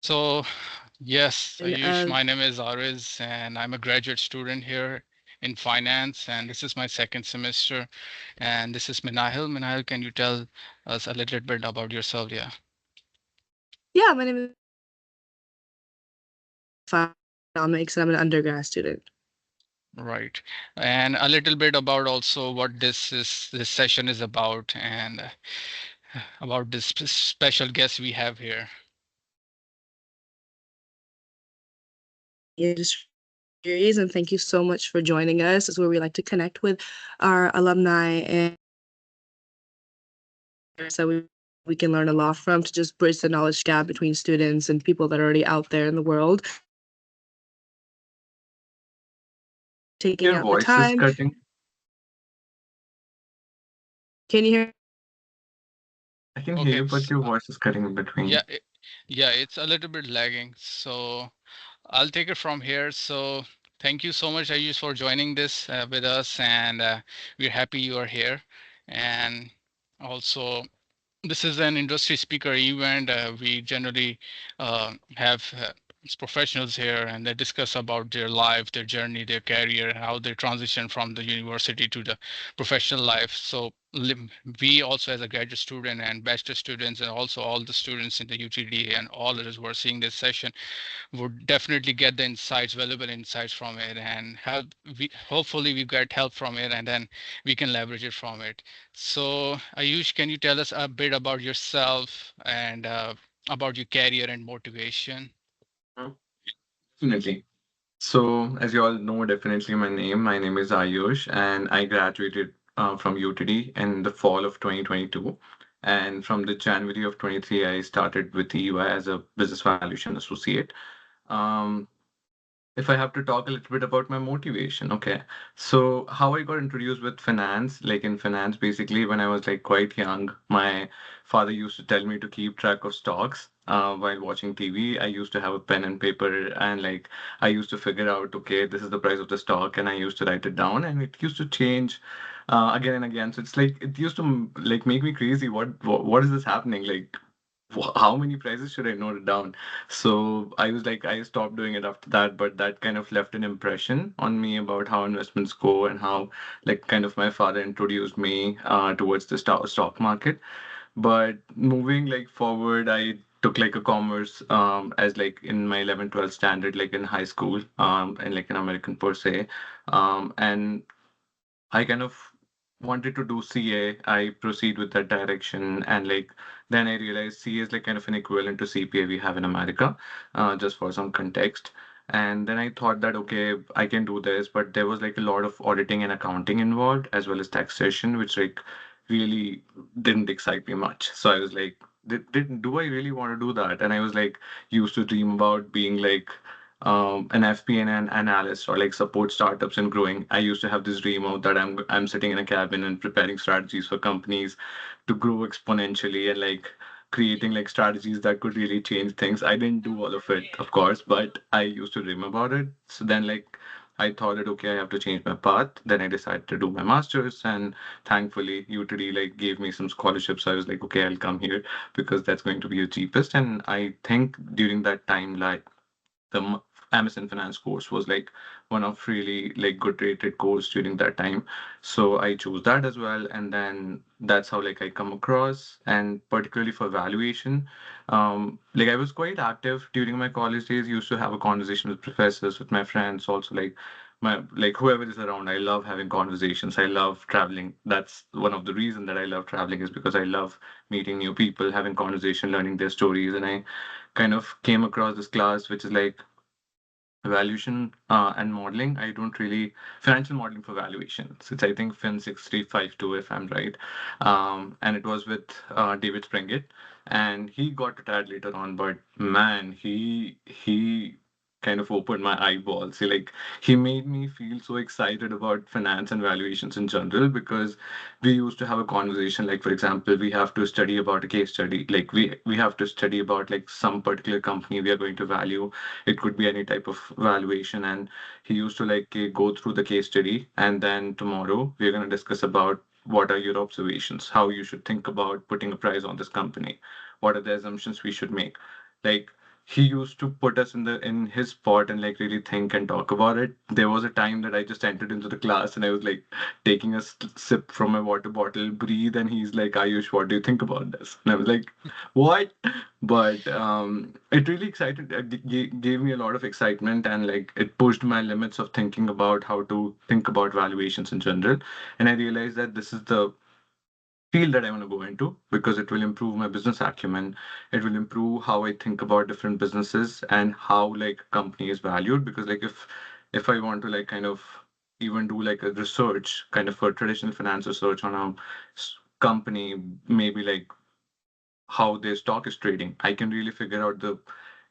So, yes, And Ayush, my name is Aariz, and I'm a graduate student here in finance, and this is my second semester. And this is Minahil. Minahil, can you tell us a little bit about yourself? Yeah, yeah, my name is economics, and I'm an undergrad student. right. And a little bit about also what this session is about, and about this special guest we have here. Industry series, and thank you so much for joining us. It's where we like to connect with our alumni and so we can learn a lot from to just bridge the knowledge gap between students and people that are already out there in the world. Taking Your out the voice is time. cutting. Can you hear? I can hear Okay, you, but your voice is cutting in between. yeah, yeah, it's a little bit lagging. So I'll take it from here. So thank you so much, Ayush, for joining this with us, and we're happy you are here. And also, this is an industry speaker event. We generally have professionals here, and they discuss about their life, their journey, their career, how they transition from the university to the professional life. So we also, as a graduate student and bachelor students, and also all the students in the UTD and all others who are seeing this session, would definitely get the insights, valuable insights from it, and help. We hopefully we get help from it, and then we can leverage it from it. So, Ayush, can you tell us a bit about yourself and about your career and motivation? Mhm. Definitely. So, as you all know, definitely my name is Ayush, and I graduated from UTD in the fall of 2022. And from the January of 23, I started with EY as a business valuation associate. Um, if I have to talk a little bit about my motivation, okay. So how I got introduced with finance, like in finance, basically when I was like quite young, my father used to tell me to keep track of stocks. While watching TV, I used to have a pen and paper and like I used to figure out, okay, this is the price of the stock, and I used to write it down, and it used to change again and again. So it's like it used to like make me crazy. What is this happening? Like how many prices should I note it down? So I was like, I stopped doing it after that, but that kind of left an impression on me about how investments go and how, like, kind of my father introduced me towards the stock market. But moving like forward, I took like a commerce as like in my 11th, 12th standard, like in high school, and like an American per se. And I kind of wanted to do CA. I proceed with that direction, and like then I realized CA is like kind of an equivalent to CPA we have in America, just for some context. And then I thought that okay, I can do this, but there was like a lot of auditing and accounting involved, as well as taxation, which like really didn't excite me much. So I was like, do I really want to do that? And I was like, used to dream about being like an FP&A and an analyst or like support startups and growing. I used to have this dream of that I'm sitting in a cabin and preparing strategies for companies to grow exponentially and like creating like strategies that could really change things. I didn't do all of it, of course, but I used to dream about it. So then like I thought that okay, I have to change my path. Then I decided to do my master's, and thankfully UTD like gave me some scholarships. So I was like, okay, I'll come here because that's going to be the cheapest. And I think during that time, like the Amazon Finance course was like one of really like good rated course during that time. So I chose that as well, and then that's how like I come across, and particularly for valuation, like I was quite active during my college days. Used to have a conversation with professors, with my friends, also like my like whoever is around. I love having conversations. I love traveling. That's one of the reasons that I love traveling is because I love meeting new people, having conversation, learning their stories, and I kind of came across this class which is like valuation and modeling. I don't really financial modeling for valuation. So it's I think Fin 6352 if I'm right. And it was with David Springett, and he got retired later on. But man, he kind of opened my eyeballs. He made me feel so excited about finance and valuations in general because we used to have a conversation. Like for example, we have to study about a case study. Like we have to study about like some particular company we are going to value. It could be any type of valuation, and he used to like go through the case study, and then tomorrow we're going to discuss about what are your observations, how you should think about putting a price on this company, what are the assumptions we should make. Like he used to put us in his spot and like really think and talk about it. There was a time that I just entered into the class and I was like taking a sip from my water bottle, breathe, and he's like, Ayush, what do you think about this? And I was like, what? But it really gave me a lot of excitement, and like it pushed my limits of thinking about how to think about valuations in general. And I realized that this is the field that I want to go into because it will improve my business acumen. It will improve how I think about different businesses and how like a company is valued. Because like if I want to like kind of even do like a research, kind of a traditional finance research on a company, maybe like how their stock is trading, I can really figure out the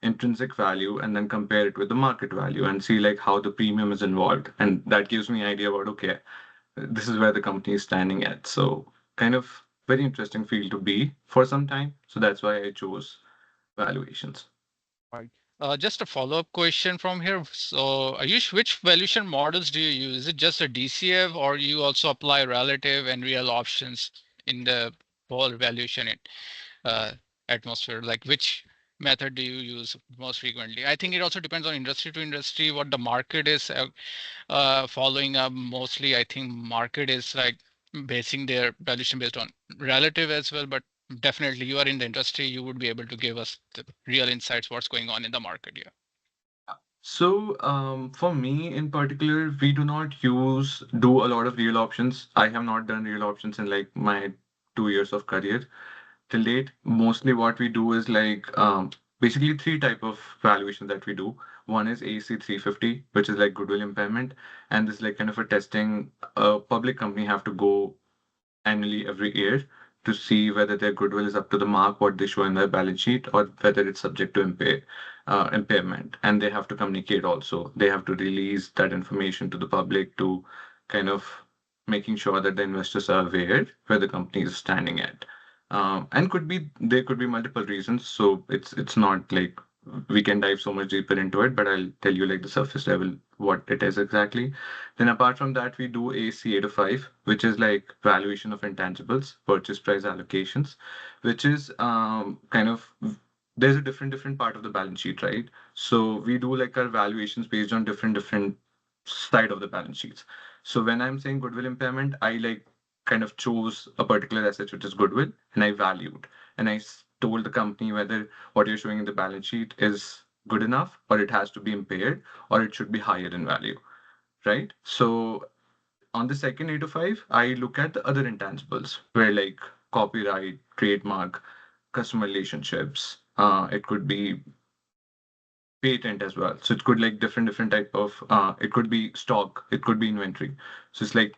intrinsic value and then compare it with the market value and see like how the premium is involved. And that gives me an idea about okay, this is where the company is standing at. So kind of very interesting field to be for some time. So that's why I chose valuations. Right. Just a follow-up question from here. So, Ayush, which valuation models do you use? Is it just a DCF, or you also apply relative and real options in the whole valuation uh, atmosphere? Like, which method do you use most frequently? I think it also depends on industry to industry, what the market is following up. Mostly, I think market is like basing their valuation based on relative as well, but definitely you are in the industry, you would be able to give us the real insights, what's going on in the market. Yeah. So for me in particular, we do not do a lot of real options. I have not done real options in like my 2 years of career till date. Mostly what we do is like basically three type of valuation that we do. One is AC 350, which is like goodwill impairment, and this is like kind of a testing a public company have to go annually every year to see whether their goodwill is up to the mark, what they show in their balance sheet, or whether it's subject to impairment. And they have to communicate also. They have to release that information to the public to kind of making sure that the investors are aware where the company is standing at. And could be there could be multiple reasons. So it's not like we can dive so much deeper into it, but I'll tell you like the surface level what it is exactly. Then apart from that, we do a CA to 5, which is like valuation of intangibles, purchase price allocations, which is kind of there's a different part of the balance sheet, right? So we do like our valuations based on different side of the balance sheets. So when I'm saying goodwill impairment, I like kind of chose a particular asset which is goodwill and I valued and told the company whether what you're showing in the balance sheet is good enough or it has to be impaired or it should be higher in value, right? So on the second A to 5, I look at the other intangibles where like copyright, trademark, customer relationships. It could be patent as well. So it could like different type of. It could be stock. It could be inventory. So it's like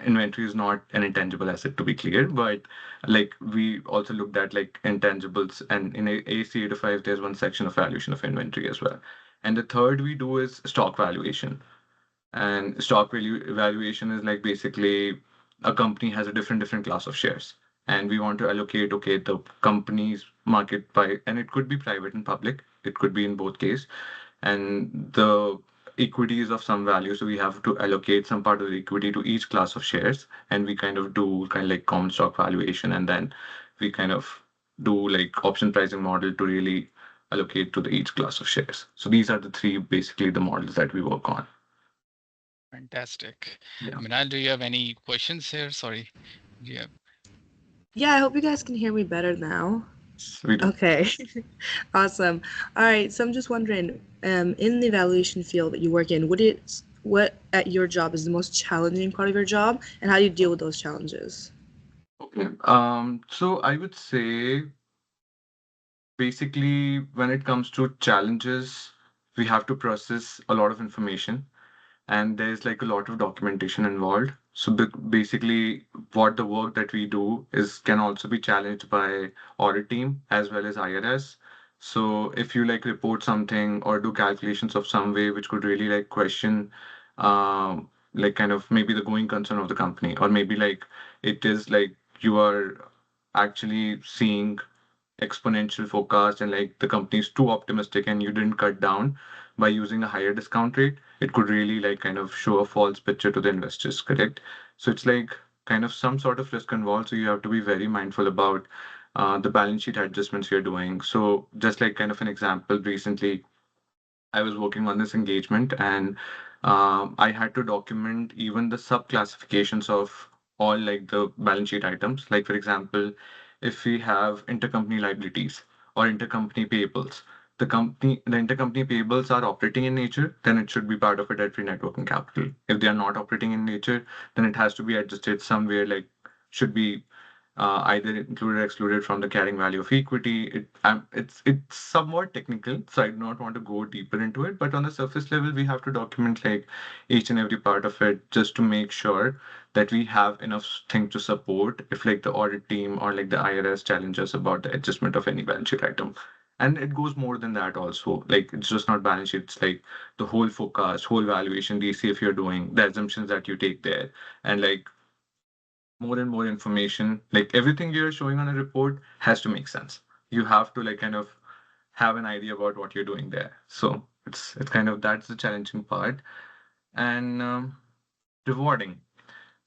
inventory is not an intangible asset to be clear, but like we also looked at like intangibles, and in A C A to 5, there's one section of valuation of inventory as well. And the third we do is stock valuation. And stock value valuation is like basically a company has a different class of shares, and we want to allocate okay the company's market by, and it could be private and public, it could be in both case, and the equity is of some value, so we have to allocate some part of the equity to each class of shares, and we kind of do kind of like common stock valuation, and then we kind of do like option pricing model to really allocate to the each class of shares. So these are the three basically the models that we work on. Fantastic. Yeah. Minal, do you have any questions here? Sorry. Yeah. Yeah, I hope you guys can hear me better now. We do. Okay, awesome. All right, so I'm just wondering, in the evaluation field that you work in, what at your job is the most challenging part of your job, and how do you deal with those challenges? Okay. So I would say basically when it comes to challenges, we have to process a lot of information and there's like a lot of documentation involved. So basically, what the work that we do is can also be challenged by audit team as well as IRS. So if you like report something or do calculations of some way which could really like question, like kind of maybe the going concern of the company, or maybe like it is like you are actually seeing exponential forecast and like the company is too optimistic and you didn't cut down by using a higher discount rate, it could really like kind of show a false picture to the investors, correct? So it's like kind of some sort of risk involved. So you have to be very mindful about the balance sheet adjustments you're doing. So just like kind of an example, recently I was working on this engagement, and I had to document even the sub classifications of all like the balance sheet items. Like for example, if we have intercompany liabilities or intercompany payables, the intercompany payables are operating in nature, then it should be part of a debt-free net working capital. If they are not operating in nature, then it has to be adjusted somewhere, like should be either included or excluded from the carrying value of equity. It's somewhat technical, so I do not want to go deeper into it. But on the surface level, we have to document like each and every part of it just to make sure that we have enough thing to support if like the audit team or like the IRS challenges about the adjustment of any balance sheet item. And it goes more than that also. Like it's just not balance sheet, it's like the whole forecast, whole valuation, DCF you're doing, the assumptions that you take there, and like more and more information. Like everything you're showing on a report has to make sense. You have to like kind of have an idea about what you're doing there. So it's kind of that's the challenging part, and rewarding.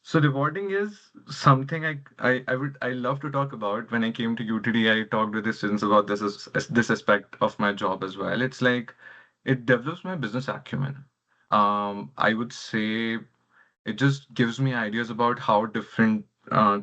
So rewarding is something I love to talk about. When I came to UTD, I talked with the students about this aspect of my job as well. It's like it develops my business acumen. I would say it just gives me ideas about how different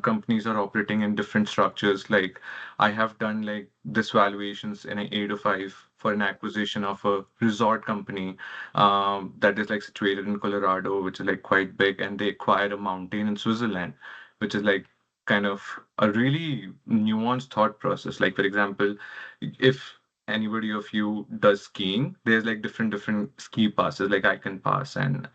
companies are operating in different structures. Like I have done like this valuations in an 8 to 5 for an acquisition of a resort company that is like situated in Colorado, which is like quite big, and they acquired a mountain in Switzerland, which is like kind of a really nuanced thought process. Like for example, if anybody of you does skiing, there's like different ski passes, like I can pass, and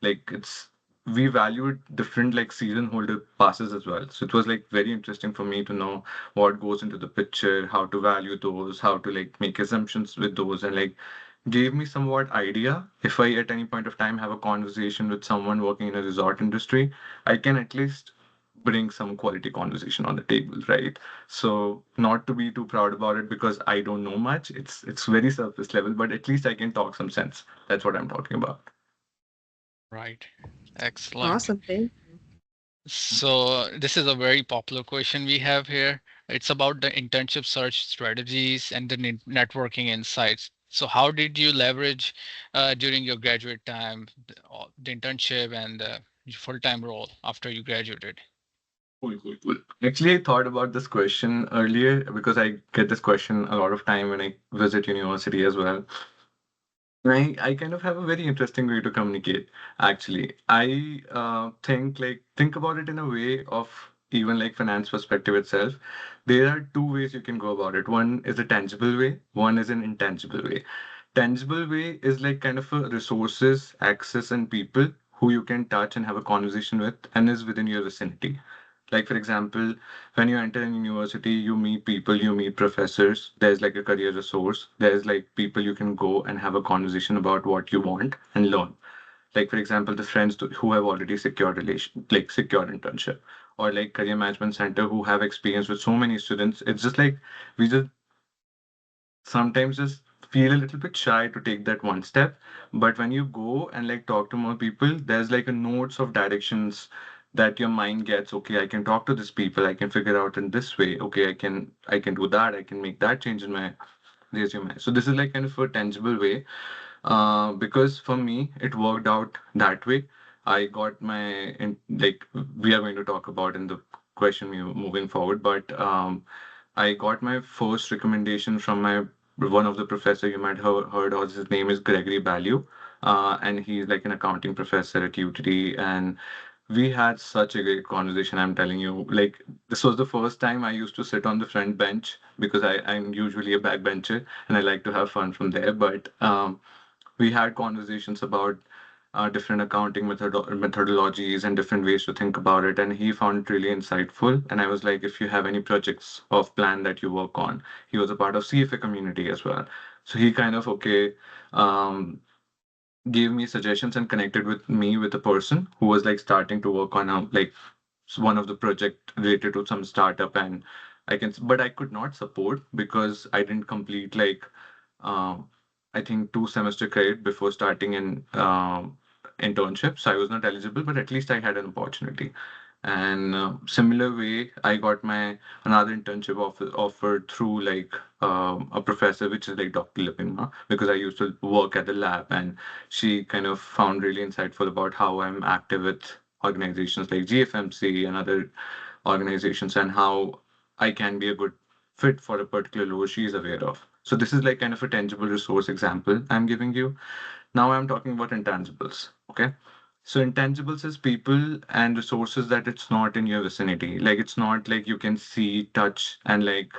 like it's we valued different like season holder passes as well. So it was like very interesting for me to know what goes into the picture, how to value those, how to like make assumptions with those, and like gave me somewhat idea. If I at any point of time have a conversation with someone working in a resort industry, I can at least bring some quality conversation on the table, right? So not to be too proud about it because I don't know much. It's very surface level, but at least I can talk some sense. That's what I'm talking about. Right. Excellent. Awesome. Thank you. So this is a very popular question we have here. It's about the internship search strategies and the networking insights. So how did you leverage during your graduate time the internship and the full-time role after you graduated? Cool, cool, cool. Actually, I thought about this question earlier because I get this question a lot of time when I visit university as well. I kind of have a very interesting way to communicate. Actually, I think about it in a way of even like finance perspective itself. There are two ways you can go about it. One is a tangible way, one is an intangible way. Tangible way is like kind of a resources, access, and people who you can touch and have a conversation with and is within your vicinity. Like, for example, when you enter an university, you meet people, you meet professors, there's like a career resource, there's like people you can go and have a conversation about what you want and learn. Like, for example, the friends who have already secured relation, like secured internship, or like career management center who have experience with so many students. It's just like we just sometimes just feel a little bit shy to take that one step. But when you go and like talk to more people, there's like a notes of directions that your mind gets. Okay, I can talk to these people, I can figure out in this way. Okay, I can do that, I can make that change in my resume. So this is like kind of a tangible way, because for me it worked out that way. I got my like we are going to talk about in the question moving forward, but I got my first recommendation from my one of the professor you might have heard of. His name is Gregory Ballew, and he's like an accounting professor at UTD, and we had such a great conversation. I'm telling you, like this was the first time I used to sit on the front bench because I'm usually a backbencher and I like to have fun from there. But we had conversations about different accounting methodologies and different ways to think about it. And he found it really insightful. And I was like, if you have any projects of plan that you work on, he was a part of CFA community as well. So he kind of, okay, um, gave me suggestions and connected with me with a person who was like starting to work on like one of the project related to some startup. And but I could not support because I didn't complete like um, I think 2 semester credit before starting an internship. So I was not eligible, but at least I had an opportunity. And similar way, I got my another internship offered through like a professor, which is like Dr. Lipinma, because I used to work at the lab, and she kind of found really insightful about how I'm active with organizations like GFMC and other organizations, and how I can be a good fit for a particular role she is aware of. So this is like kind of a tangible resource example I'm giving you. Now I'm talking about intangibles. Okay. So intangibles is people and resources that it's not in your vicinity. Like it's not like you can see, touch, and like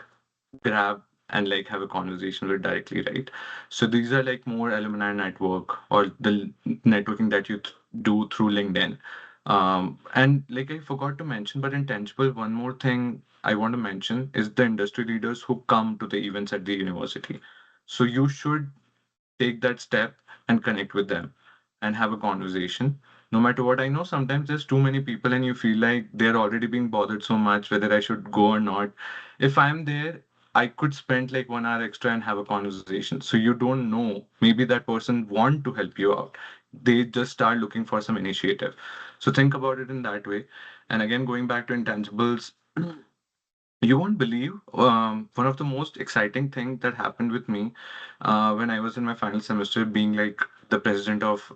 grab and like have a conversation with directly, right? So these are like more alumni network or the networking that you do through LinkedIn. And like I forgot to mention, but intangible, one more thing I want to mention is the industry leaders who come to the events at the university. So you should take that step and connect with them and have a conversation no matter what. I know sometimes there's too many people and you feel like they're already being bothered so much whether I should go or not. If I'm there, I could spend like 1 hour extra and have a conversation. So you don't know, maybe that person want to help you out, they just start looking for some initiative. So think about it in that way. And again, going back to intangibles, you won't believe, one of the most exciting thing that happened with me when I was in my final semester, being like the president of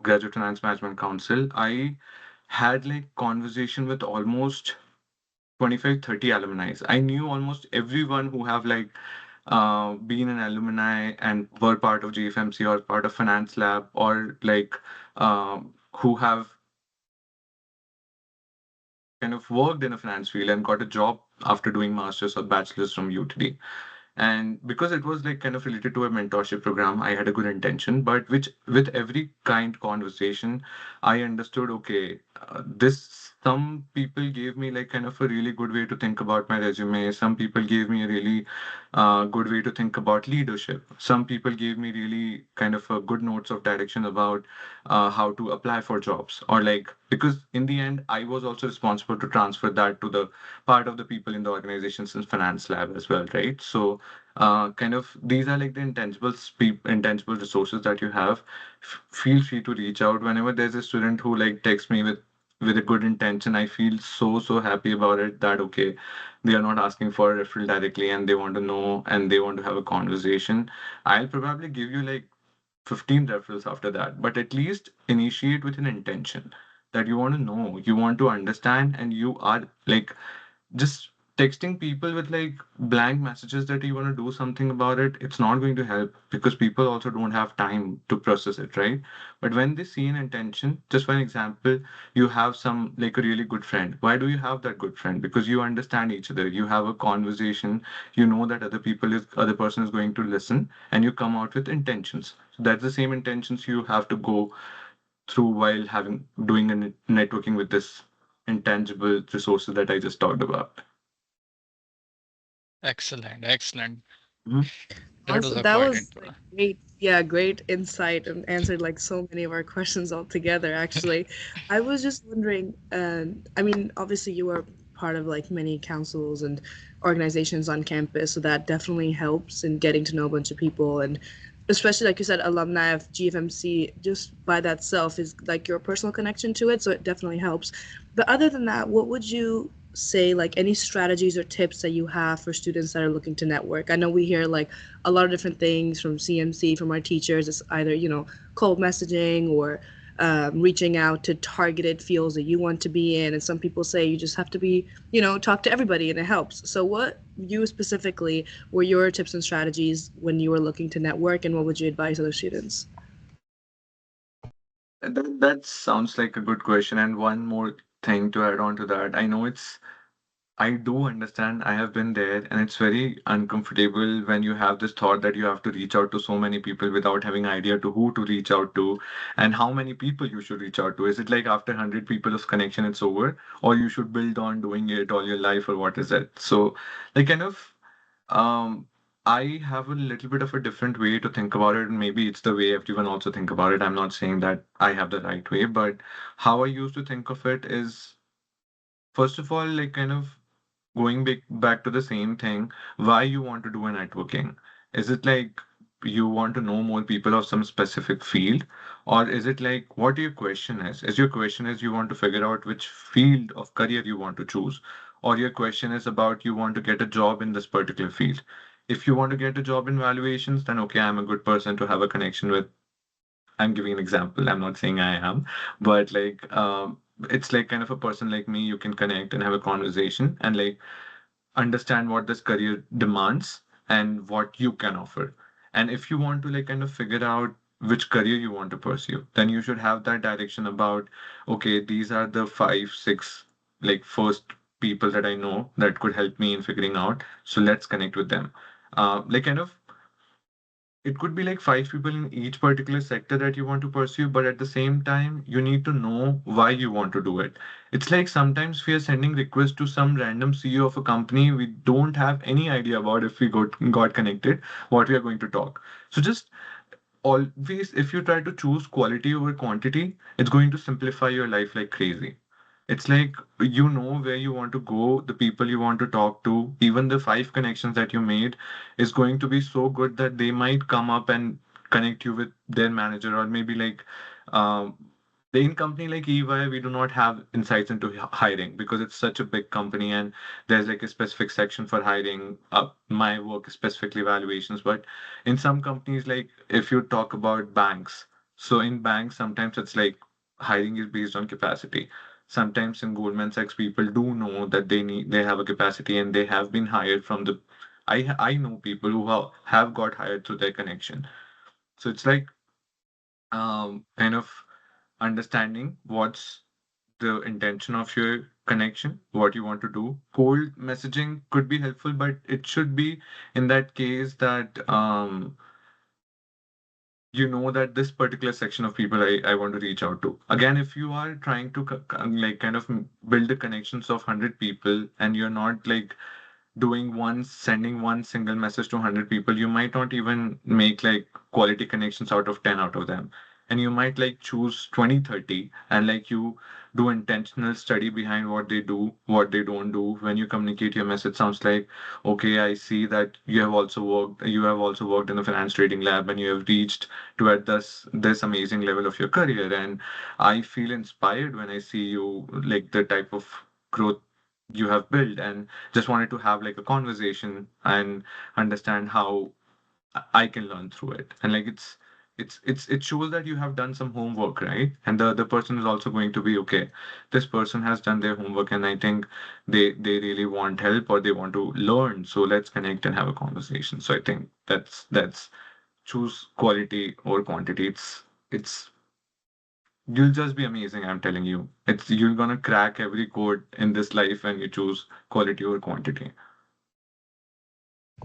Graduate Finance Management Council. I had like conversation with almost 25, 30 alumni. I knew almost everyone who have like been an alumni and were part of GFMC or part of Finance Lab, or like who have kind of worked in a finance field and got a job after doing masters or bachelors from UTD. And because it was like kind of related to a mentorship program, I had a good intention, but which with every kind conversation, I understood, okay, this, some people gave me like kind of a really good way to think about my resume. Some people gave me a really good way to think about leadership. Some people gave me really kind of a good notes of direction about how to apply for jobs, or like, because in the end I was also responsible to transfer that to the part of the people in the organizations in finance lab as well, right? So kind of these are like the intangible resources that you have. Feel free to reach out whenever there's a student who like texts me with a good intention. I feel so happy about it, that okay, they are not asking for a referral directly and they want to know and they want to have a conversation. I'll probably give you like 15 referrals after that, but at least initiate with an intention that you want to know, you want to understand, and you are like just texting people with like blank messages that you want to do something about it. It's not going to help because people also don't have time to process it, right? But when they see an intention, just for an example, you have some like a really good friend. Why do you have that good friend? Because you understand each other, you have a conversation, you know that other person is going to listen, and you come out with intentions. So that's the same intentions you have to go through while having doing a networking with this intangible resources that I just talked about. Excellent, excellent. Mhm. That was Awesome. a That quite was like great. Yeah, great insight and answered like so many of our questions all together, actually. I was just wondering, I mean, obviously you are part of like many councils and organizations on campus, so that definitely helps in getting to know a bunch of people, and especially like you said, alumni of GFMC, just by that self is like your personal connection to it, so it definitely helps. But other than that, what would you say, like any strategies or tips that you have for students that are looking to network? I know we hear like a lot of different things from CMC, from our teachers. It's either, cold messaging or reaching out to targeted fields that you want to be in. And some people say you just have to be, talk to everybody and it helps. So, what you specifically were your tips and strategies when you were looking to network, and what would you advise other students? That sounds like a good question. And one more thing to add on to that. I know I do understand. I have been there, and it's very uncomfortable when you have this thought that you have to reach out to so many people without having idea to who to reach out to and how many people you should reach out to. Is it like after 100 people of connection, it's over, or you should build on doing it all your life, or what is it? So, like, kind of, um, I have a little bit of a different way to think about it, and maybe it's the way everyone also think about it. I'm not saying that I have the right way, but how I used to think of it is, first of all, like kind of going back to the same thing, why you want to do a networking. Is it like you want to know more people of some specific field, or is it like what your question is? Is your question is you want to figure out which field of career you want to choose, or your question is about you want to get a job in this particular field? If you want to get a job in valuations, then okay, I'm a good person to have a connection with. I'm giving an example. I'm not saying I am, but like it's like kind of a person like me, you can connect and have a conversation and like understand what this career demands and what you can offer. And if you want to like kind of figure out which career you want to pursue, then you should have that direction about, okay, these are the five, six like first people that I know that could help me in figuring out. So let's connect with them. Like kind of it could be like five people in each particular sector that you want to pursue, but at the same time, you need to know why you want to do it. It's like sometimes we are sending requests to some random CEO of a company. We don't have any idea about if we got connected, what we are going to talk. So just always, if you try to choose quality over quantity, it's going to simplify your life like crazy. It's like you know where you want to go, the people you want to talk to, even the five connections that you made is going to be so good that they might come up and connect you with their manager, or maybe like um, in company like EY, we do not have insights into hiring because it's such a big company and there's like a specific section for hiring. My work is specifically valuations, but in some companies, like if you talk about banks, so in banks, sometimes it's like hiring is based on capacity. Sometimes in Goldman Sachs, people do know that they have a capacity and they have been hired from the. I know people who have got hired through their connection. So it's like kind of understanding what's the intention of your connection, what you want to do. Cold messaging could be helpful, but it should be in that case that you know that this particular section of people I want to reach out to. Again, if you are trying to like kind of build the connections of 100 people and you're not like sending one single message to 100 people, you might not even make like quality connections out of 10 out of them. And you might like choose 20, 30, and like you do intentional study behind what they do, what they don't do. When you communicate your message, sounds like, okay, I see that you have also worked in a finance trading lab and you have reached to at this amazing level of your career. And I feel inspired when I see you like the type of growth you have built, and just wanted to have like a conversation and understand how I can learn through it. And like it shows that you have done some homework, right? And the other person is also going to be okay. This person has done their homework, and I think they really want help or they want to learn. So let's connect and have a conversation. So I think that's choose quality over quantity. It's you'll just be amazing. I'm telling you, it's you're gonna crack every code in this life when you choose quality over quantity.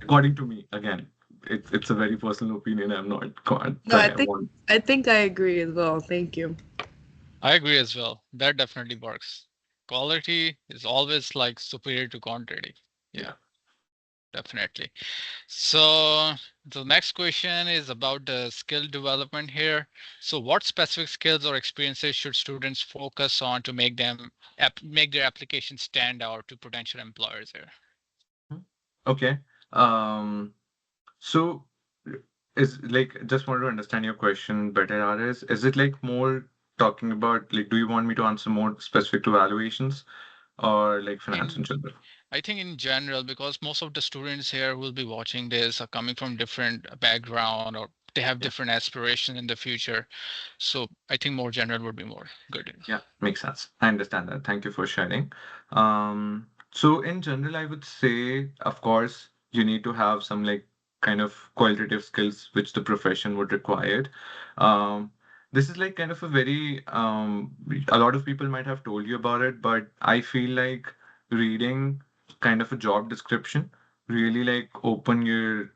According to me, again, it's a very personal opinion. I'm not No, try. I want I think I agree as well. Thank you. I agree as well. That definitely works. Quality is always like superior to quantity. Yeah, yeah. definitely. So the next question is about the skill development here. So what specific skills or experiences should students focus on to make their application stand out to potential employers here? Mhm. Okay. Um. So is like just want to understand your question better, Aris. Is it like more talking about like do you want me to answer more specific to valuations or like finance in In general? I think in general, because most of the students here will be watching this are coming from different background or they have Yeah. different aspirations in the future. So I think more general would be more good. Yeah, makes sense. I understand that. Thank you for sharing. So in general, I would say, of course, you need to have some like kind of qualitative skills which the profession would require. Um, this is like kind of a very a lot of people might have told you about it, but I feel like reading kind of a job description really like open your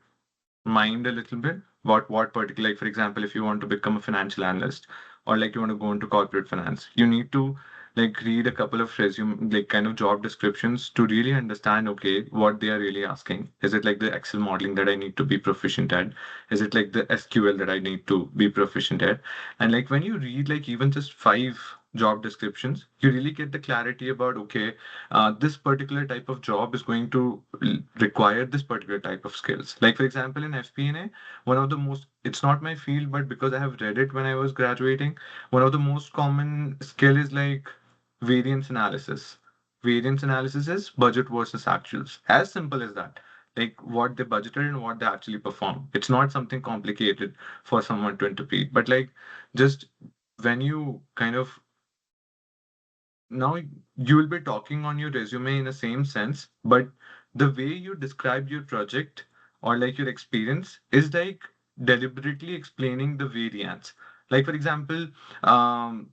mind a little bit what particular like for example if you want to become a financial analyst or like you want to go into corporate finance you need to like read a couple of resume like kind of job descriptions to really understand okay what they are really asking. Is it like the Excel modeling that I need to be proficient at? Is it like the SQL that I need to be proficient at? And like when you read like even just five job descriptions, you really get the clarity about, okay, this particular type of job is going to require this particular type of skills. Like, for example, in FP&A, one of the most, it's not my field, but because I have read it when I was graduating, one of the most common skill is like variance analysis. Variance analysis is budget versus actuals. As simple as that. Like what they budgeted and what they actually perform. It's not something complicated for someone to interpret. But like just when you kind of now you will be talking on your resume in the same sense, but the way you describe your project or like your experience is like deliberately explaining the variance. Like for example, um,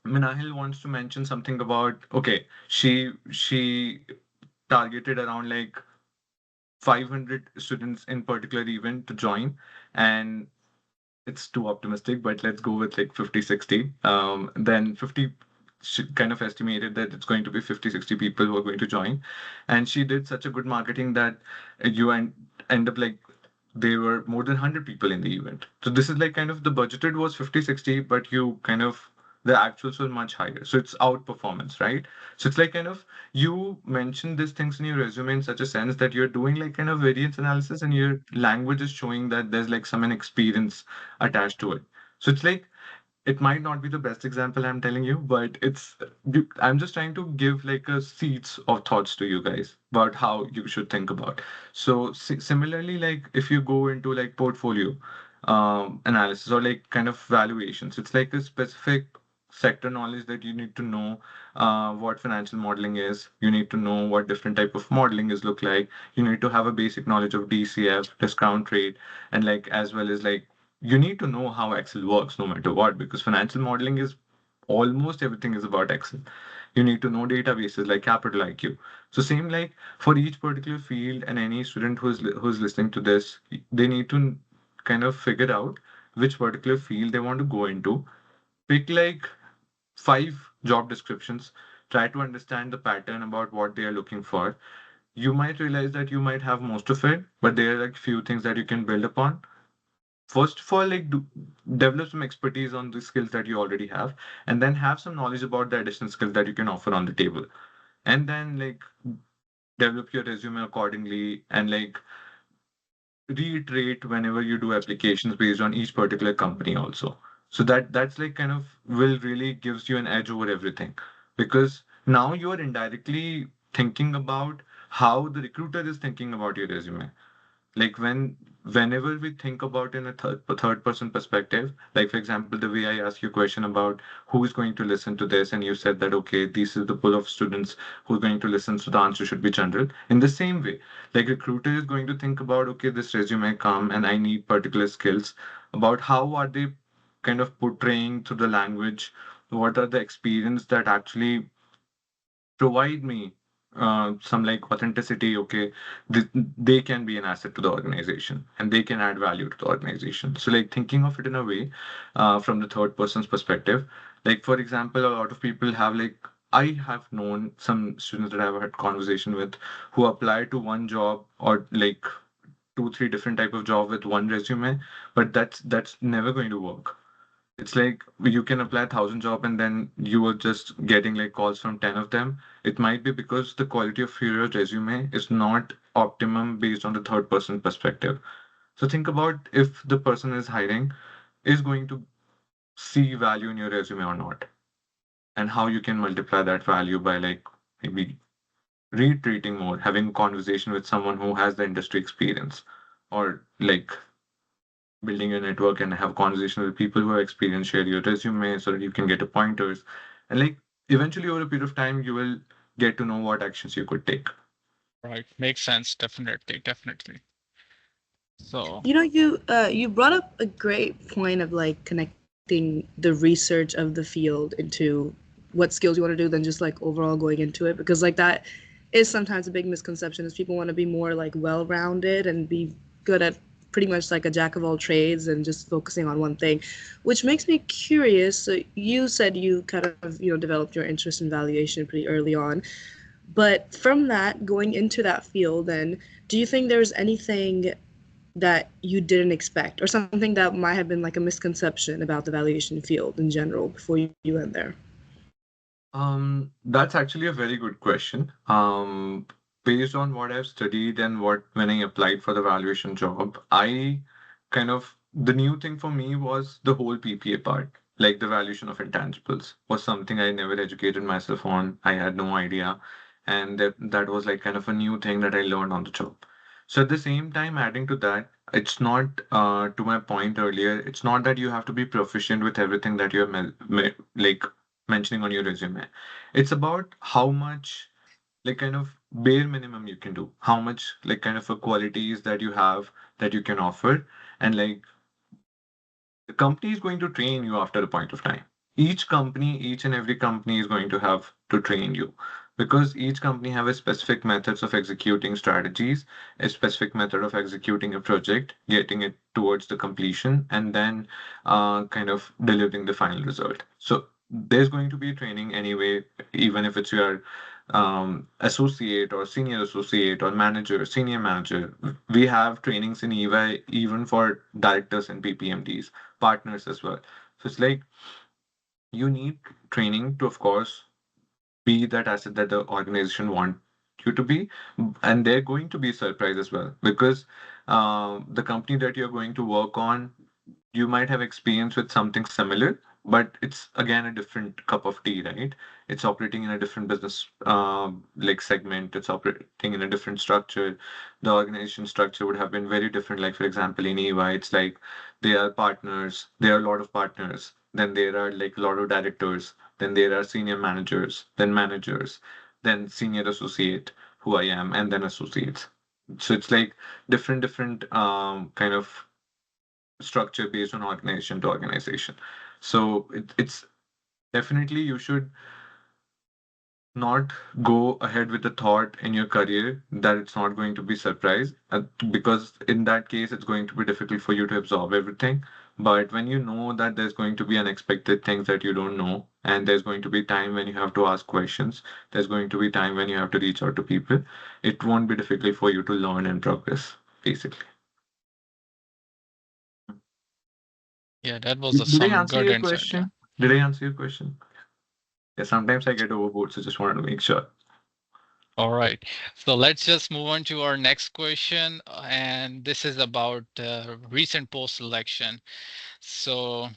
Minahil wants to mention something about, okay, she targeted around like 500 students in particular event to join, and it's too optimistic, but let's go with like 50, 60. Then 50 she kind of estimated that it's going to be 50, 60 people who are going to join. And she did such a good marketing that end up like there were more than 100 people in the event. So this is like kind of the budgeted was 50, 60, but you kind of the actuals were much higher. So it's outperformance, right? So it's like kind of you mention these things in your resume in such a sense that you're doing like kind of variance analysis and your language is showing that there's like some an experience attached to it. So it's like it might not be the best example I'm telling you, but I'm just trying to give like a seeds of thoughts to you guys about how you should think about. So similarly, like if you go into like portfolio analysis or like kind of valuations, it's like a specific sector knowledge that you need to know what financial modeling is. You need to know what different type of modeling is look like. You need to have a basic knowledge of DCF, discount rate, and like as well as like you need to know how Excel works no matter what, because financial modeling is almost everything is about Excel. You need to know databases like Capital IQ. So same like for each particular field and any student who's listening to this, they need to kind of figure out which particular field they want to go into. Pick like 5 job descriptions. Try to understand the pattern about what they are looking for. You might realize that you might have most of it, but there are like few things that you can build upon. First of all, like develop some expertise on the skills that you already have, and then have some knowledge about the additional skills that you can offer on the table. And then like develop your resume accordingly and like reiterate whenever you do applications based on each particular company also. So that's like kind of will really gives you an edge over everything, because now you are indirectly thinking about how the recruiter is thinking about your resume. Like whenever we think about in a third person perspective, like for example the way I ask you a question about who is going to listen to this, and you said that okay, this is the pool of students who's going to listen, so the answer should be general. In the same way, like recruiter is going to think about, okay, this resume come and I need particular skills, about how are they kind of portraying through the language, what are the experience that actually provide me some like authenticity. Okay, they can be an asset to the organization and they can add value to the organization. So like thinking of it in a way from the third person's perspective, like for example, a lot of people have like I have known some students that I've had conversation with who apply to one job or like two three different type of job with one resume, but that's never going to work. It's like you can apply 1,000 job and then you are just getting like calls from 10 of them. It might be because the quality of your resume is not optimum based on the third person perspective. So think about if the person is hiring is going to see value in your resume or not, and how you can multiply that value by like maybe retreating more, having a conversation with someone who has the industry experience, or like building your network and have conversation with people who have experience, share your resume so that you can get a pointers. And like eventually over a period of time, you will get to know what actions you could take. Right. Makes sense. Definitely. Definitely. So, You brought up a great point of like connecting the research of the field into what skills you want to do than just like overall going into it, because like that is sometimes a big misconception is people want to be more like well-rounded and be good at pretty much like a jack of all trades and just focusing on one thing, which makes me curious. So you said you kind of developed your interest in valuation pretty early on, but from that going into that field, then do you think there's anything that you didn't expect or something that might have been like a misconception about the valuation field in general before you went there? That's actually a very good question. Based on what I've studied and what when I applied for the valuation job, I kind of the new thing for me was the whole PPA part, like the valuation of intangibles was something I never educated myself on. I had no idea, and that was like kind of a new thing that I learned on the job. So at the same time, adding to that, it's not to my point earlier. It's not that you have to be proficient with everything that you're like mentioning on your resume. It's about how much, like, kind of bare minimum you can do, how much, like, kind of a qualities that you have that you can offer, and like the company is going to train you after a point of time. Each company, each and every company is going to have to train you because each company have a specific methods of executing strategies, a specific method of executing a project, getting it towards the completion, and then kind of delivering the final result. So there's going to be training anyway, even if it's your associate or senior associate or manager, senior manager. We have trainings in EY even for directors and PPMDs, partners as well. So it's like you need training to, of course, be that asset that the organization want you to be, and they're going to be surprised as well because the company that you're going to work on, you might have experience with something similar, but it's again a different cup of tea, right? It's operating in a different business like segment. It's operating in a different structure. The organization structure would have been very different. Like for example, in EY, it's like there are partners, there are a lot of partners, then there are like a lot of directors, then there are senior managers, then managers, then senior associate, who I am, and then associates. So it's like different kind of structure based on organization to organization. So it's definitely you should not go ahead with the thought in your career that it's not going to be surprise because in that case it's going to be difficult for you to absorb everything. But when you know that there's going to be unexpected things that you don't know, and there's going to be time when you have to ask questions, there's going to be time when you have to reach out to people, it won't be difficult for you to learn and progress, basically. Yeah, that was Did I some answer good your insight. Yeah. question? Did I answer your question? Yeah, sometimes I get overboard, so just wanted to make sure. All right. So let's just move on to our next question. And this is about recent post-election. So,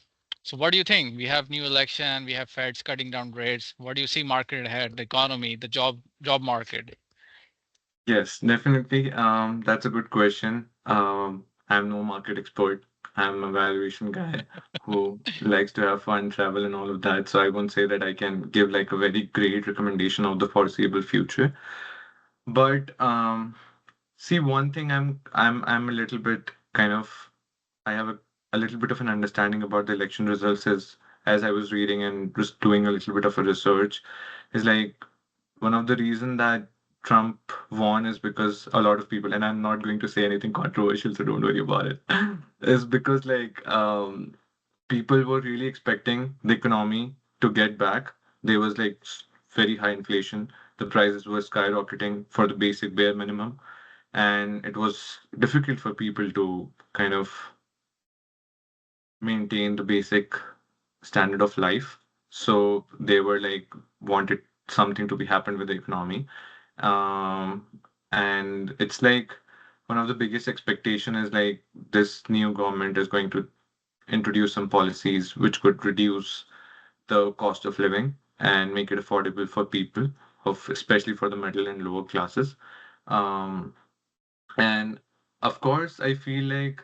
so what do you think? We have new election, we have Feds cutting down rates. What do you see market ahead, the economy, the job market? Yes, definitely. That's a good question. I'm no market expert. I'm a valuation guy who likes to have fun, travel, and all of that. So I won't say that I can give like a very great recommendation of the foreseeable future. But see, one thing I'm a little bit kind of I have a little bit of an understanding about the election results as I was reading and just doing a little bit of a research, is like one of the reason that Trump won is because a lot of people, and I'm not going to say anything controversial, so don't worry about it, is because like people were really expecting the economy to get back. There was like very high inflation. The prices were skyrocketing for the basic bare minimum, and it was difficult for people to kind of maintain the basic standard of life. So they were like wanted something to be happen with the economy. Um, and it's like one of the biggest expectation is like this new government is going to introduce some policies which could reduce the cost of living and make it affordable for people of especially for the middle and lower classes. Um, and of course, I feel like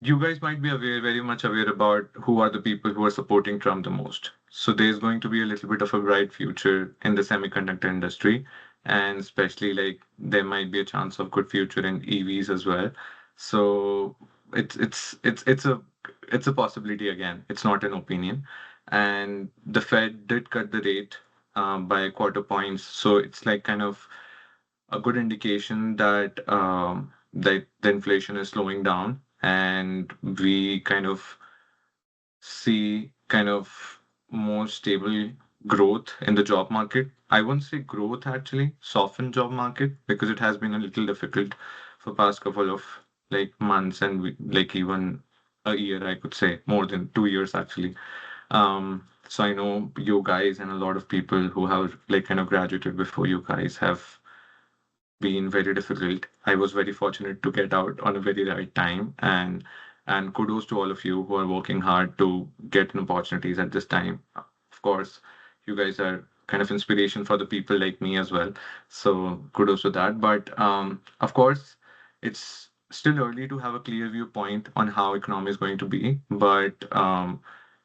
you guys might be aware, very much aware about who are the people who are supporting Trump the most. So there's going to be a little bit of a bright future in the semiconductor industry, and especially like there might be a chance of good future in EVs as well. So it's a possibility again. It's not an opinion. And the Fed did cut the rate by a quarter points, so it's like kind of a good indication that that the inflation is slowing down and we kind of see kind of more stable growth in the job market. I won't say growth actually, soften job market because it has been a little difficult for past couple of like months and like even a year, I could say more than 2 years actually. So I know you guys and a lot of people who have like kind of graduated before you guys have been very difficult. I was very fortunate to get out on a very right time, and kudos to all of you who are working hard to get an opportunities at this time. Of course, you guys are kind of inspiration for the people like me as well. So kudos to that. But of course, it's still early to have a clear viewpoint on how economy is going to be. But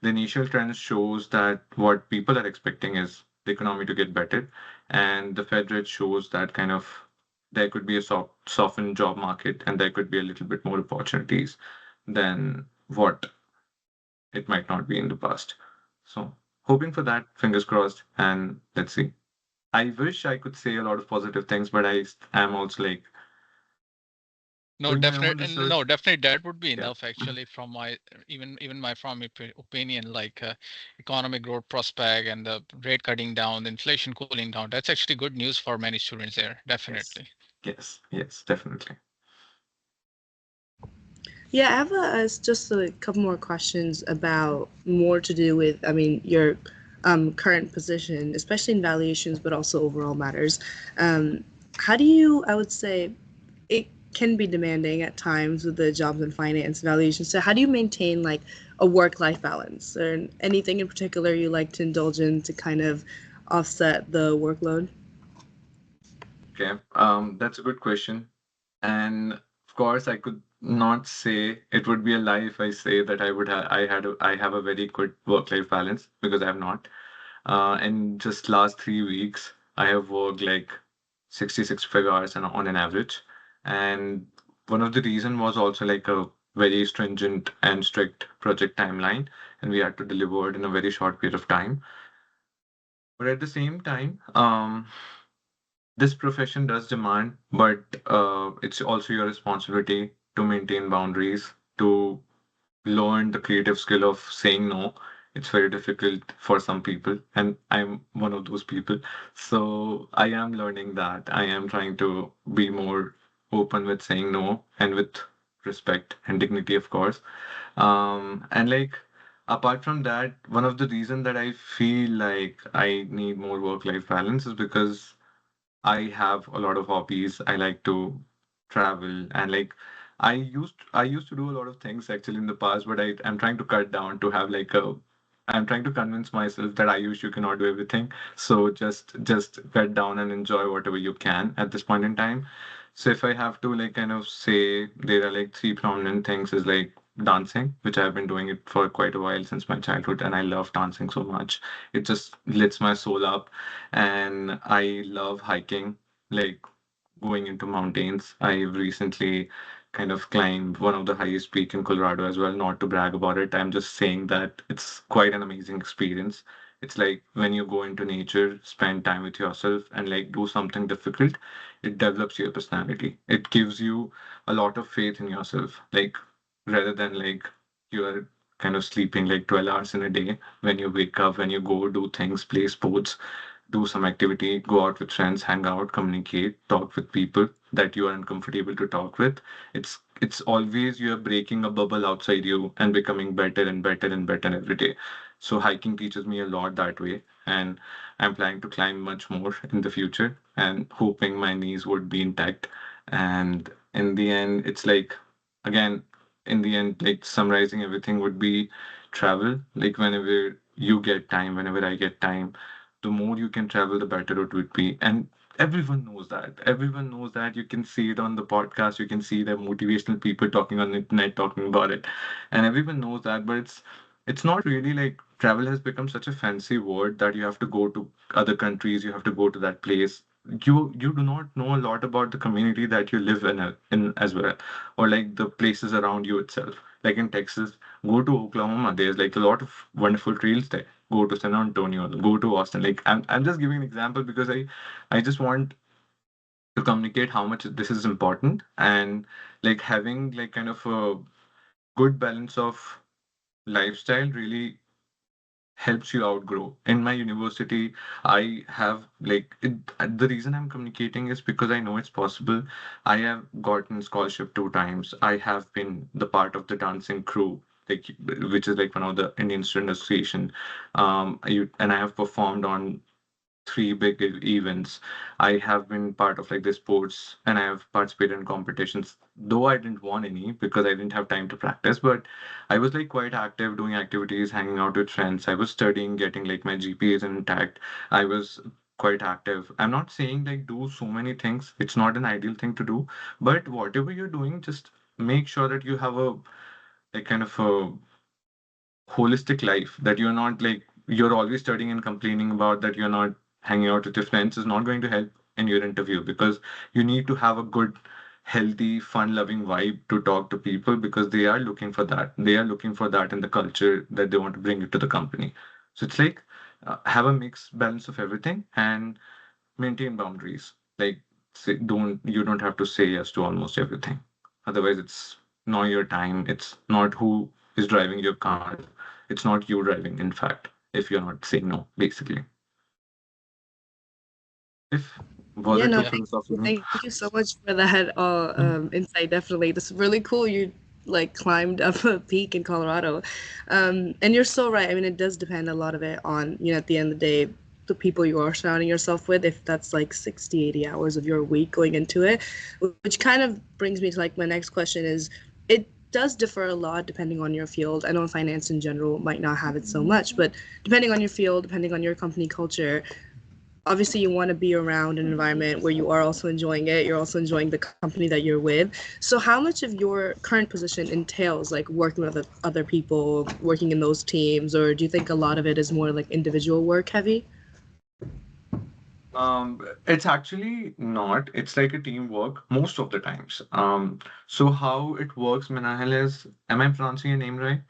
the initial trend shows that what people are expecting is the economy to get better, and the Fed rate shows that kind of there could be a softened job market and there could be a little bit more opportunities than what it might not be in the past. So, hoping for that, fingers crossed, and let's see. I wish I could say a lot of positive things, but I am also like No, doing my own definitely, no, research. definitely that would be Yeah. enough actually from my even my from opinion, like economic growth prospect and the rate cutting down, the inflation cooling down. That's actually good news for many students there. Yes. Definitely. Yes. Yes. Definitely. Yeah, I have just a couple more questions about more to do with, I mean, your current position, especially in valuations, but also overall matters. Um, how do you, I would say, it can be demanding at times with the jobs and finance valuations. So, how do you maintain like a work life balance or anything in particular you like to indulge in to kind of offset the workload? Okay. That's a good question. And of course, I could not say it would be a lie if I say that I have a very good work-life balance because I have not. In just last 3 weeks, I have worked like 65 hours on an average. And one of the reason was also like a very stringent and strict project timeline, and we had to deliver it in a very short period of time. But at the same time, this profession does demand, but it's also your responsibility to maintain boundaries, to learn the creative skill of saying no. It's very difficult for some people, and I'm one of those people. So I am learning that. I am trying to be more open with saying no and with respect and dignity, of course. And like apart from that, one of the reason that I feel like I need more work-life balance is because I have a lot of hobbies. I like to travel and like I used to do a lot of things actually in the past, but I'm trying to cut down to have like a I'm trying to convince myself that I used you cannot do everything. So just cut down and enjoy whatever you can at this point in time. So if I have to like kind of say there are like three prominent things is like dancing, which I've been doing it for quite a while since my childhood, and I love dancing so much. It just lifts my soul up, and I love hiking, like going into mountains. I've recently kind of climbed one of the highest peak in Colorado as well, not to brag about it. I'm just saying that it's quite an amazing experience. It's like when you go into nature, spend time with yourself and like do something difficult, it develops your personality. It gives you a lot of faith in yourself. Like rather than like you're kind of sleeping like 12 hours in a day, when you wake up, when you go do things, play sports, do some activity, go out with friends, hang out, communicate, talk with people that you are uncomfortable to talk with. It's always you're breaking a bubble outside you and becoming better and better and better every day. So hiking teaches me a lot that way, and I'm planning to climb much more in the future and hoping my knees would be intact. And in the end, it's like again, in the end, like summarizing everything would be travel. Like whenever you get time, whenever I get time, the more you can travel, the better it would be. And everyone knows that. Everyone knows that. You can see it on the podcast. You can see the motivational people talking on the internet talking about it. And everyone knows that. But it's not really like travel has become such a fancy word that you have to go to other countries, you have to go to that place. You do not know a lot about the community that you live in as well, or like the places around you itself. Like in Texas, go to Oklahoma. There's like a lot of wonderful trails there. Go to San Antonio, go to Austin. Like I'm just giving an example because I just want to communicate how much this is important, and like having like kind of a good balance of lifestyle really helps you outgrow. In my university, I have like the reason I'm communicating is because I know it's possible. I have gotten scholarship 2 times. I have been the part of the dancing crew. like which is like one of the Indian Student Association. And I have performed on three big events. I have been part of like the sports and I have participated in competitions, though I didn't won any because I didn't have time to practice. But I was like quite active doing activities, hanging out with friends. I was studying, getting like my GPAs intact. I was quite active. I'm not saying like do so many things. It's not an ideal thing to do, but whatever you're doing, just make sure that you have a like kind of a holistic life, that you're not like you're always studying and complaining about that you're not hanging out with your friends is not going to help in your interview, because you need to have a good, healthy, fun loving vibe to talk to people, because they are looking for that, they are looking for that in the culture that they want to bring it to the company. So it's like have a mixed balance of everything and maintain boundaries. Like, say, don't have to say yes to almost everything. Otherwise, it's not your time. It's not who is driving your car. It's not you driving, in fact, if you're not saying no, basically. If was Yeah, it no, too Yeah. philosophical? thank you so much for that insight. Definitely, this is really cool. You like climbed up a peak in Colorado, and you're so right. I mean, it does depend a lot of it on, at the end of the day, the people you are surrounding yourself with. If that's like 60, 80 hours of your week going into it, which kind of brings me to like my next question is, it does differ a lot depending on your field. I know finance in general might not have it so much, but depending on your field, depending on your company culture, obviously you want to be around an environment where you are also enjoying it, you're also enjoying the company that you're with. So how much of your current position entails like working with other people, working in those teams, or do you think a lot of it is more like individual work heavy? It's actually not. It's like a teamwork most of the times. So how it works, Minahil, is, am I pronouncing your name right?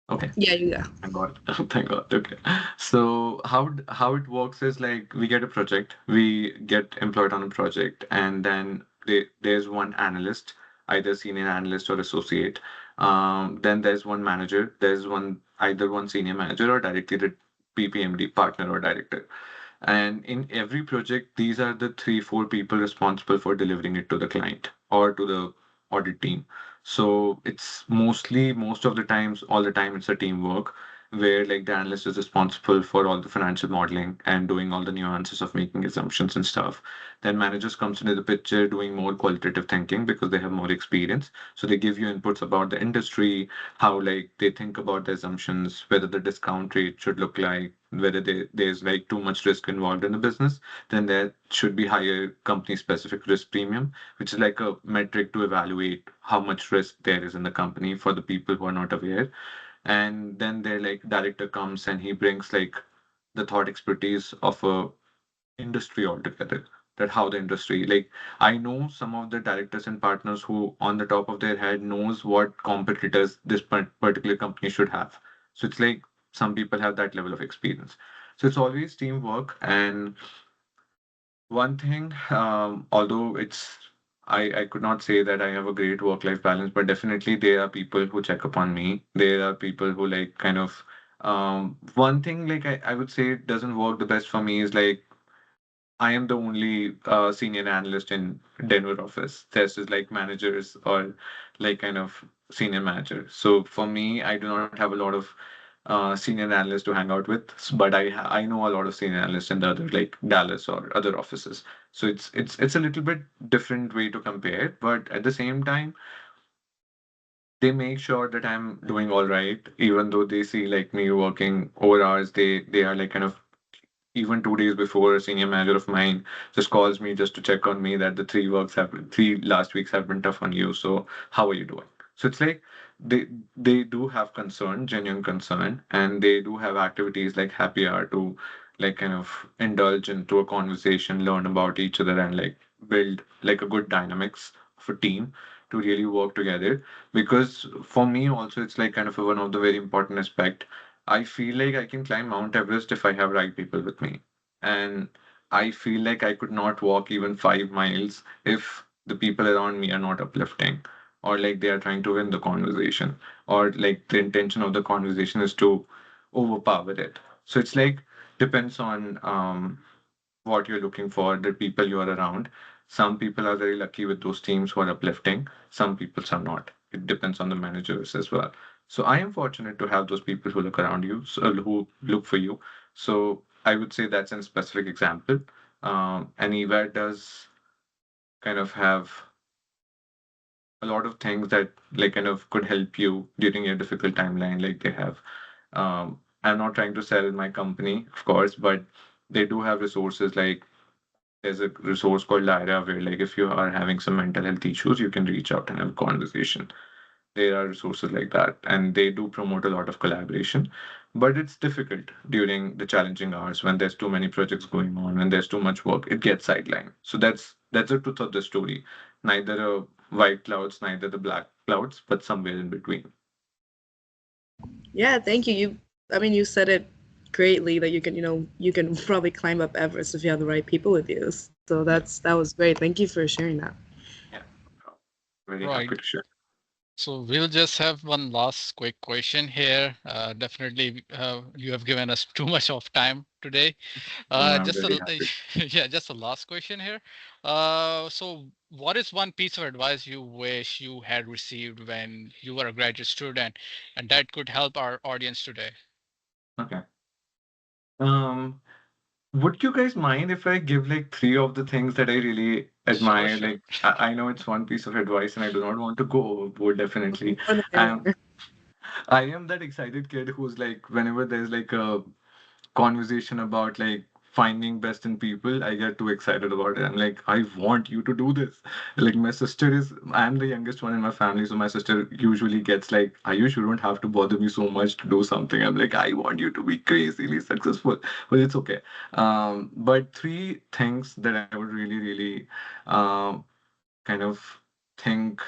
Okay. Yeah, yeah. Thank God. Thank God. Okay. So how it works is like we get a project, we get employed on a project, and then there's one analyst, either senior analyst or associate. Then there's one manager, there's either one senior manager or directly the PPMD, partner or director. And in every project, these are the three, four people responsible for delivering it to the client or to the audit team. So it's mostly, most of the times, all the time, it's a teamwork where like the analyst is responsible for all the financial modeling and doing all the nuances of making assumptions and stuff. Then managers comes into the picture doing more qualitative thinking because they have more experience. So they give you inputs about the industry, how like they think about the assumptions, whether the discount rate should look like, whether there's like too much risk involved in the business, then there should be higher company specific risk premium, which is like a metric to evaluate how much risk there is in the company for the people who are not aware. And then their like director comes and he brings like the thought expertise of a industry altogether, that how the industry, like, I know some of the directors and partners who on the top of their head knows what competitors this particular company should have. So it's like some people have that level of experience. So it's always teamwork. And one thing, although I could not say that I have a great work-life balance, but definitely there are people who check upon me. There are people who like kind of one thing like I would say doesn't work the best for me is like I am the only senior analyst in Denver office. There's just like managers or like kind of senior manager. So for me, I do not have a lot of senior analysts to hang out with, but I know a lot of senior analysts in the other like Dallas or other offices. So it's a little bit different way to compare, but at the same time, they make sure that I'm doing all right, even though they see like me working over hours. They are like kind of, even 2 days before, a senior manager of mine just calls me just to check on me that the 3 last weeks have been tough on you. So how are you doing? So it's like they do have concern, genuine concern, and they do have activities like happy hour to like kind of indulge into a conversation, learn about each other, and like build like a good dynamics of a team to really work together. Because for me also, it's like kind of one of the very important aspect. I feel like I can climb Mount Everest if I have right people with me. And I feel like I could not walk even 5 miles if the people around me are not uplifting, or like they are trying to win the conversation, or like the intention of the conversation is to overpower it. So it's like depends on what you're looking for, the people you are around. Some people are very lucky with those teams who are uplifting, some people are not. It depends on the managers as well. So I am fortunate to have those people who look around you, so, who look for you. So I would say that's a specific example. And Eva does kind of have a lot of things that like kind of could help you during your difficult timeline. Like they have, I'm not trying to sell my company, of course, but they do have resources like there's a resource called Lyra where like if you are having some mental health issues, you can reach out and have a conversation. There are resources like that, and they do promote a lot of collaboration. But it's difficult during the challenging hours when there's too many projects going on, when there's too much work, it gets sidelined. So that's the truth of the story. Neither a white clouds, neither the black clouds, but somewhere in between. Yeah, thank you. You said it greatly that you can probably climb up Everest if you have the right people with you. So Yeah, that was great. Thank you for sharing that. yeah. Very happy Right. to share. So we'll just have one last quick question here. Definitely, you have given us too much of time today. No, I'm Just very a happy. yeah, just a last question here. So what is one piece of advice you wish you had received when you were a graduate student, and that could help our audience today? Okay. Um, would you guys mind if I give like three of the things that I really Sure, admire? sure. Like, I know it's one piece of advice and I do not want to go overboard, definitely. More the Um, merrier. I am that excited kid who's like, whenever there's like a conversation about like finding best in people, I get too excited about it. I'm like, I want you to do this. Like my sister is, I'm the youngest one in my family, so my sister usually gets like, Ayush, you don't have to bother me so much to do something. I'm like, I want you to be crazily successful, but it's okay. But three things that I would really, really um, kind of think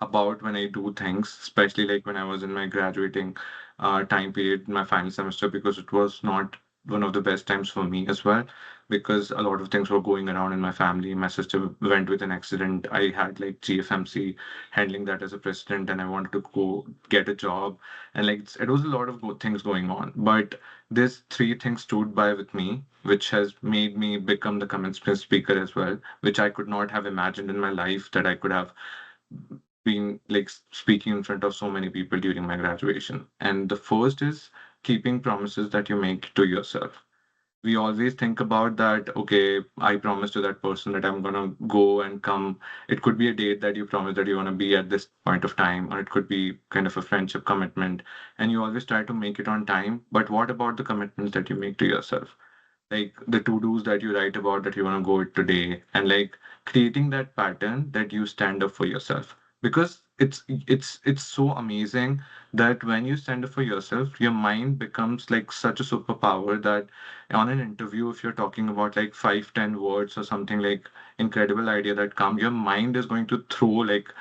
about when I do things, especially like when I was in my graduating time period, my final semester, because it was not one of the best times for me as well, because a lot of things were going around in my family. My sister went with an accident. I had like GFMC handling that as a president, and I wanted to go get a job, and like it was a lot of things going on. But these three things stood by with me, which has made me become the commencement speaker as well, which I could not have imagined in my life that I could have been like speaking in front of so many people during my graduation. And the first is keeping promises that you make to yourself. We always think about that, okay, I promised to that person that I'm gonna go and come. It could be a date that you promised that you wanna be at this point of time, or it could be kind of a friendship commitment, and you always try to make it on time. But what about the commitments that you make to yourself? Like the to-dos that you write about that you want to go it today, and like creating that pattern that you stand up for yourself, because it's so amazing that when you stand up for yourself, your mind becomes like such a superpower that on an interview, if you're talking about like 5-10 words or something, like incredible idea that come, your mind is going to throw like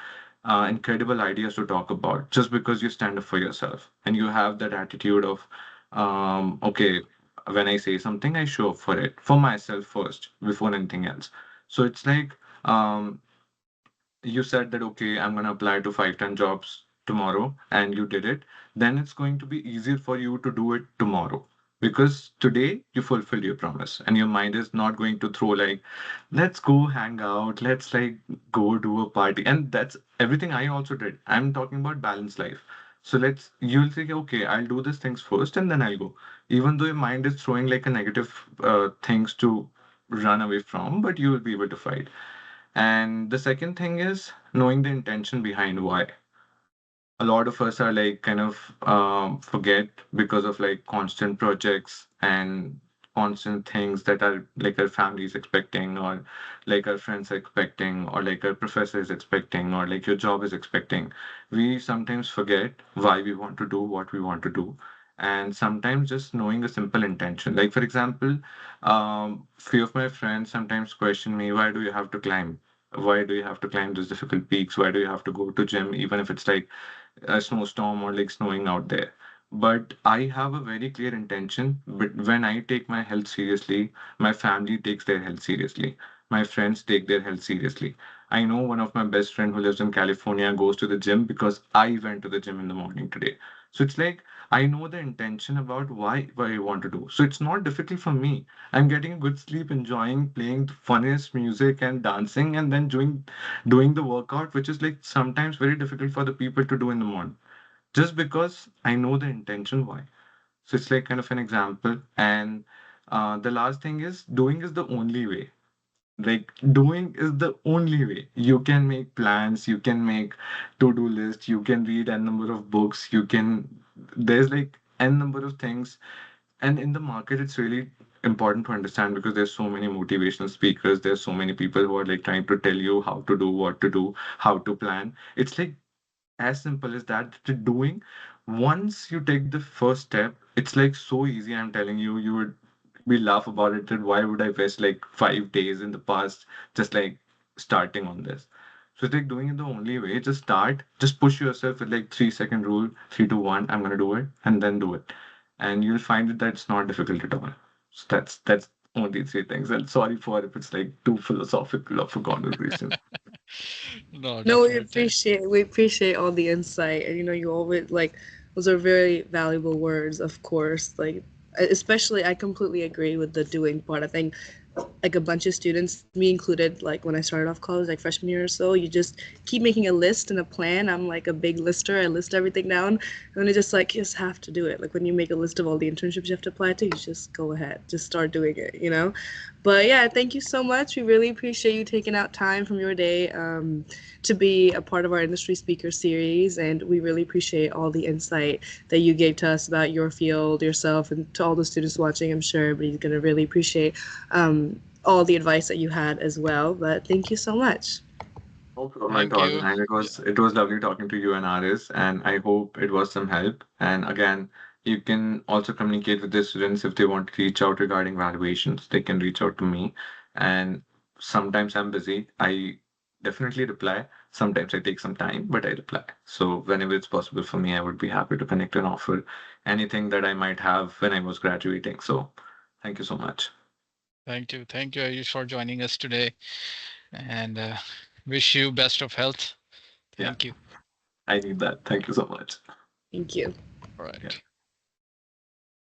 incredible ideas to talk about just because you stand up for yourself and you have that attitude of okay, when I say something, I show up for it for myself first before anything else. So it's like you said that, okay, I'm going to apply to 5-10 jobs tomorrow, and you did it, then it's going to be easier for you to do it tomorrow. Because today you fulfilled your promise, and your mind is not going to throw like, let's go hang out, let's like go do a party. And that's everything I also did. I'm talking about balanced life. So you'll think, okay, I'll do these things first and then I'll go. Even though your mind is throwing like a negative things to run away from, but you will be able to fight. And the second thing is knowing the intention behind why. A lot of us are like kind of forget because of like constant projects and constant things that are like our family is expecting, or like our friends are expecting, or like our professor is expecting, or like your job is expecting. We sometimes forget why we want to do what we want to do. And sometimes just knowing a simple intention. Like, for example, few of my friends sometimes question me, why do you have to climb? Why do you have to climb those difficult peaks? Why do you have to go to gym even if it's like a snowstorm or like snowing out there? But I have a very clear intention. But when I take my health seriously, my family takes their health seriously. My friends take their health seriously. I know one of my best friend who lives in California goes to the gym because I went to the gym in the morning today. So it's like I know the intention about why I want to do. So it's not difficult for me. I'm getting a good sleep, enjoying playing the funniest music and dancing, and then doing the workout, which is like sometimes very difficult for the people to do in the morning. just because I know the intention why. So it's like kind of an example. And the last thing is doing is the only way. Like doing is the only way. You can make plans, you can make to-do lists, you can read n number of books, you can, there's like n number of things. And in the market, it's really important to understand because there's so many motivational speakers, there's so many people who are like trying to tell you how to do, what to do, how to plan. It's like as simple as that. The doing, once you take the first step, it's like so easy. I'm telling you, you would be laugh about it that why would I waste like 5 days in the past just like starting on this. So it's like doing it the only way. Just start, just push yourself with like 3 second rule, 3 2 1, I'm gonna do it, and then do it. And you'll find that that's not difficult at all. So that's only three things. And sorry for if it's like too philosophical of a conversation. No, No, definitely. we appreciate all the insight, and you always like those are very valuable words, of course. Like especially, I completely agree with the doing part. I think like a bunch of students, me included, like when I started off college, like freshman year or so, you just keep making a list and a plan. I'm like a big lister. I list everything down, and then it's just like you just have to do it. Like when you make a list of all the internships you have to apply to, you just go ahead, just start doing it. But yeah, thank you so much. We really appreciate you taking out time from your day to be a part of our industry speaker series, and we really appreciate all the insight that you gave to us about your field, yourself, and to all the students watching. I'm sure everybody's gonna really appreciate all the advice that you had as well. But thank you so much. No problem at Thank all. you. And Yeah. it was lovely talking to you and Aris, and I hope it was some help. And again, you can also communicate with the students if they want to reach out regarding valuations, they can reach out to me. And sometimes I'm busy. I definitely reply. Sometimes I take some time, but I reply. So whenever it's possible for me, I would be happy to connect and offer anything that I might have when I was graduating. So thank you so much. Thank you. Thank you, Ayush, for joining us today. And wish you best of health. Yeah, Thank you. I need that. Thank you so much. Thank you. All Yeah. right.